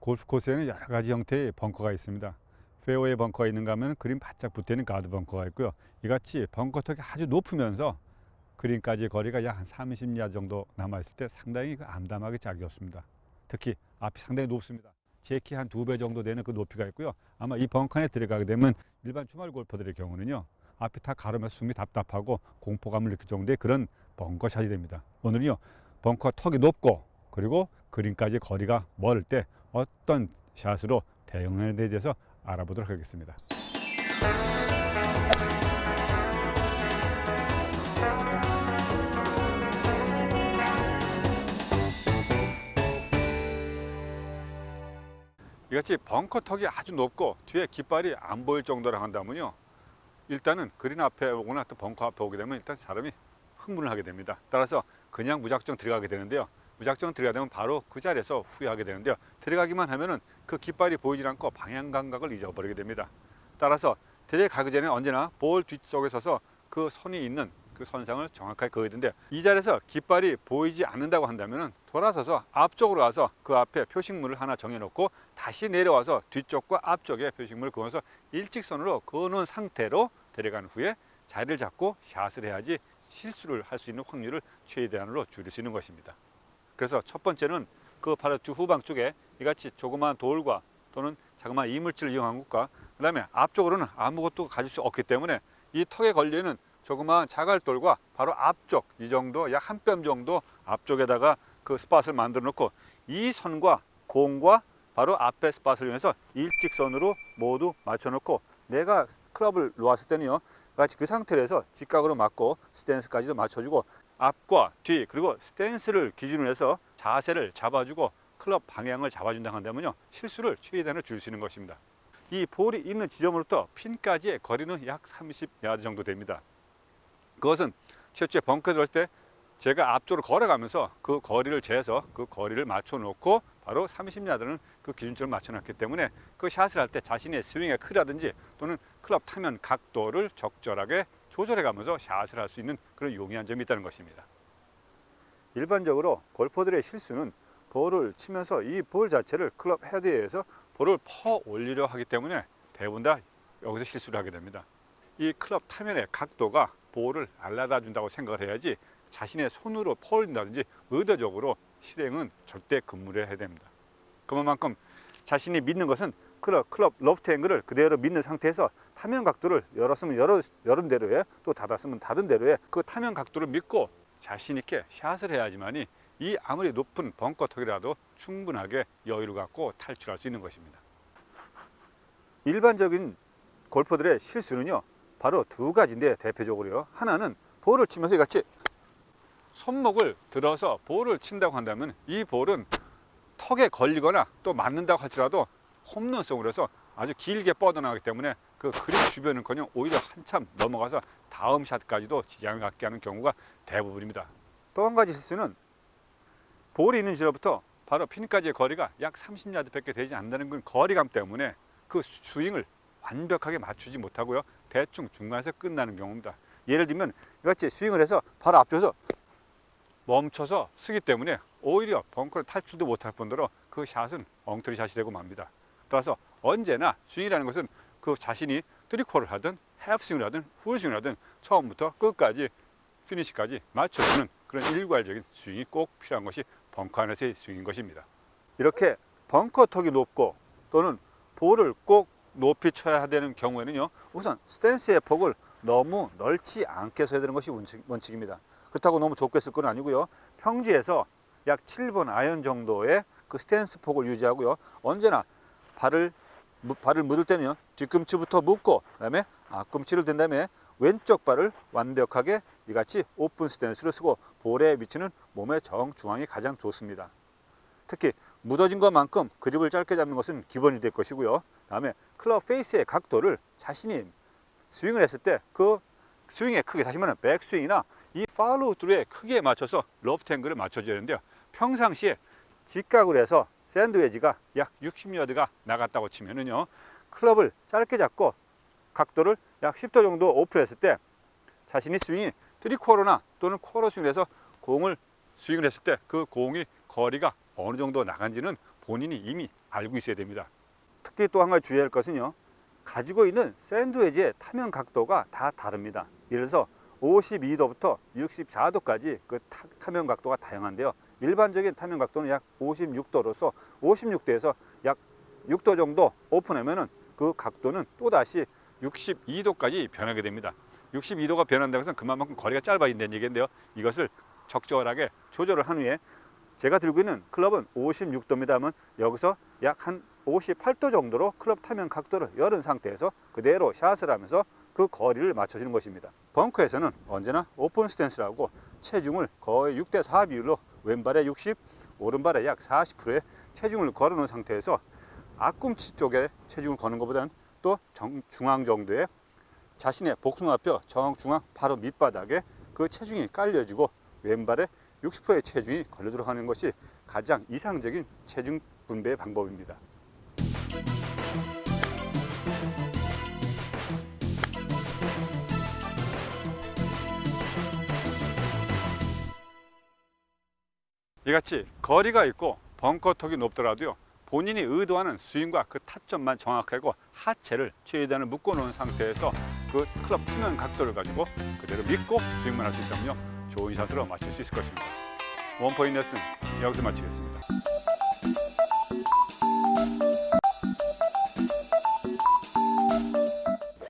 골프 코스에는 여러 가지 형태의 벙커가 있습니다. 페어웨이 벙커가 있는가 하면 그린 바짝 붙어있는 가드 벙커가 있고요. 이같이 벙커 턱이 아주 높으면서 그린까지 거리가 약 한 30야드 정도 남아있을 때 상당히 암담하게 짝이 없습니다. 특히 앞이 상당히 높습니다. 제 키 한 2배 정도 되는 그 높이가 있고요. 아마 이 벙커 안에 들어가게 되면 일반 주말 골퍼들의 경우는요, 앞이 다 가르면서 숨이 답답하고 공포감을 느낄 정도의 그런 벙커샷이 됩니다. 오늘은요, 벙커 턱이 높고 그리고 그린까지 거리가 멀을 때 어떤 샷으로 대응하는 데 대해서 알아보도록 하겠습니다. 이같이 벙커 턱이 아주 높고 뒤에 깃발이 안 보일 정도로 한다면요, 일단은 그린 앞에 오거나 또 벙커 앞에 오게 되면 일단 사람이 흥분을 하게 됩니다. 따라서 그냥 무작정 들어가게 되는데요, 무작정 들어가게 되면 바로 그 자리에서 후회하게 되는데요, 들어가기만 하면은 그 깃발이 보이지 않고 방향 감각을 잊어버리게 됩니다. 따라서 들어가기 전에 언제나 볼 뒤쪽에 서서 그 선이 있는 그 선상을 정확하게 그어야 되는데, 이 자리에서 깃발이 보이지 않는다고 한다면은 돌아서서 앞쪽으로 가서 그 앞에 표식물을 하나 정해놓고 다시 내려와서 뒤쪽과 앞쪽에 표식물을 그어서 일직선으로 그어놓은 상태로 데려간 후에 자리를 잡고 샷을 해야지 실수를 할 수 있는 확률을 최대한으로 줄일 수 있는 것입니다. 그래서 첫 번째는 그 바로 뒤 후방 쪽에 이같이 조그마한 돌과 또는 자그마한 이물질을 이용한 것과, 그 다음에 앞쪽으로는 아무것도 가질 수 없기 때문에 이 턱에 걸리는 조그마한 자갈돌과 바로 앞쪽 이 정도 약 한 뼘 정도 앞쪽에다가 그 스팟을 만들어 놓고 이 선과 공과 바로 앞에 스팟을 이용해서 일직선으로 모두 맞춰 놓고, 내가 클럽을 놓았을 때는요, 같이 그 상태로 해서 직각으로 맞고 스탠스까지도 맞춰주고 앞과 뒤 그리고 스탠스를 기준으로 해서 자세를 잡아주고 클럽 방향을 잡아준다 한다면요, 실수를 최대한으로 줄 수 있는 것입니다. 이 볼이 있는 지점으로부터 핀까지의 거리는 약 30야드 정도 됩니다. 그것은 최초에 벙커에 들어왔을 때 제가 앞쪽으로 걸어가면서 그 거리를 재서 그 거리를 맞춰 놓고 바로 30야드는 그 기준점을 맞춰 놨기 때문에 그 샷을 할 때 자신의 스윙의 크기라든지 또는 클럽 타면 각도를 적절하게 조절해 가면서 샷을 할 수 있는 그런 용이한 점이 있다는 것입니다. 일반적으로 골퍼들의 실수는 볼을 치면서 이 볼 자체를 클럽 헤드에 의해서 볼을 퍼 올리려 하기 때문에 대부분 다 여기서 실수를 하게 됩니다. 이 클럽 타면의 각도가 볼을 알라다 준다고 생각을 해야지 자신의 손으로 퍼 올린다든지 의도적으로 실행은 절대 금물해야 해야 됩니다. 그만큼 자신이 믿는 것은 클럽 러프트 앵글을 그대로 믿는 상태에서 타면 각도를 열었으면 열은 대로에 또 닫았으면 닫은 대로에 그 타면 각도를 믿고 자신 있게 샷을 해야지만이 이 아무리 높은 벙커 턱이라도 충분하게 여유를 갖고 탈출할 수 있는 것입니다. 일반적인 골퍼들의 실수는요, 바로 두 가지인데 대표적으로요, 하나는 볼을 치면서 같이 손목을 들어서 볼을 친다고 한다면 이 볼은 턱에 걸리거나 또 맞는다고 할지라도 홈런성으로 해서 아주 길게 뻗어나가기 때문에 그 그린 주변은커녕 오히려 한참 넘어가서 다음 샷까지도 지장을 갖게 하는 경우가 대부분입니다. 또 한 가지 실수는 볼이 있는 지점부터 바로 핀까지의 거리가 약 30야드 밖에 되지 않는다는 건 거리감 때문에 그 스윙을 완벽하게 맞추지 못하고요, 대충 중간에서 끝나는 경우입니다. 예를 들면 이같이 스윙을 해서 바로 앞쪽에서 멈춰서 쓰기 때문에 오히려 벙커를 탈출도 못할 뿐더러 그 샷은 엉터리 샷이 되고 맙니다. 따라서 언제나 스윙이라는 것은 그 자신이 3쿼터를 하든 해프스윙을 하든 풀스윙을 하든 처음부터 끝까지 피니시까지 맞춰주는 그런 일괄적인 스윙이 꼭 필요한 것이 벙커 안에서의 스윙인 것입니다. 이렇게 벙커 턱이 높고 또는 볼을 꼭 높이 쳐야 되는 경우에는요, 우선 스탠스의 폭을 너무 넓지 않게 써야 되는 것이 원칙입니다. 그렇다고 너무 좁게 쓸 건 아니고요, 평지에서 약 7번 아이언 정도의 그 스탠스 폭을 유지하고요, 언제나 발을 묻을 때는요, 뒤꿈치부터 묻고 그다음에 앞꿈치를 댄 다음에 왼쪽 발을 완벽하게 이같이 오픈 스탠스를 쓰고 볼에 미치는 몸의 정중앙이 가장 좋습니다. 특히 묻어진 것만큼 그립을 짧게 잡는 것은 기본이 될 것이고요, 다음에 클럽 페이스의 각도를 자신이 스윙을 했을 때 그 스윙의 크기, 다시 말하면 백스윙이나 이 팔로우 스루의 크기에 맞춰서 러프트 앵글을 맞춰줘야 되는데요, 평상시에 직각으로 해서 샌드웨지가 약 60야드가 나갔다고 치면은요, 클럽을 짧게 잡고 각도를 약 10도 정도 오프했을 때 자신이 스윙이 3쿼터나 또는 쿼터 스윙을 해서 공을 스윙을 했을 때 그 공이 거리가 어느 정도 나간지는 본인이 이미 알고 있어야 됩니다. 특히 또 한 가지 주의할 것은요, 가지고 있는 샌드웨지의 타면 각도가 다 다릅니다. 예를 들어서 52도부터 64도까지 그 타면 각도가 다양한데요. 일반적인 타면 각도는 약 56도로서 56도에서 약 6도 정도 오픈하면은 그 각도는 또다시 62도까지 변하게 됩니다. 62도가 변한다고 해서 그만큼 거리가 짧아진다는 얘기인데요. 이것을 적절하게 조절을 한 후에, 제가 들고 있는 클럽은 56도입니다만 여기서 약 한 58도 정도로 클럽 타면 각도를 열은 상태에서 그대로 샷을 하면서 그 거리를 맞춰주는 것입니다. 벙커에서는 언제나 오픈 스탠스라고 체중을 거의 6대4 비율로 왼발에 60, 오른발에 약 40%의 체중을 걸어놓은 상태에서 앞꿈치 쪽에 체중을 거는 것보다는 또 중앙 정도의 자신의 복숭아뼈 정중앙 바로 밑바닥에 그 체중이 깔려지고 왼발에 60%의 체중이 걸려들어 가는 것이 가장 이상적인 체중 분배 방법입니다. 이같이 거리가 있고 벙커턱이 높더라도요, 본인이 의도하는 스윙과 그 타점만 정확하고 하체를 최대한을 묶어놓은 상태에서 그 클럽 타면 각도를 가지고 그대로 믿고 스윙만 할 수 있다면요, 좋은 샷으로 맞출 수 있을 것입니다. 원포인트 레슨 여기서 마치겠습니다.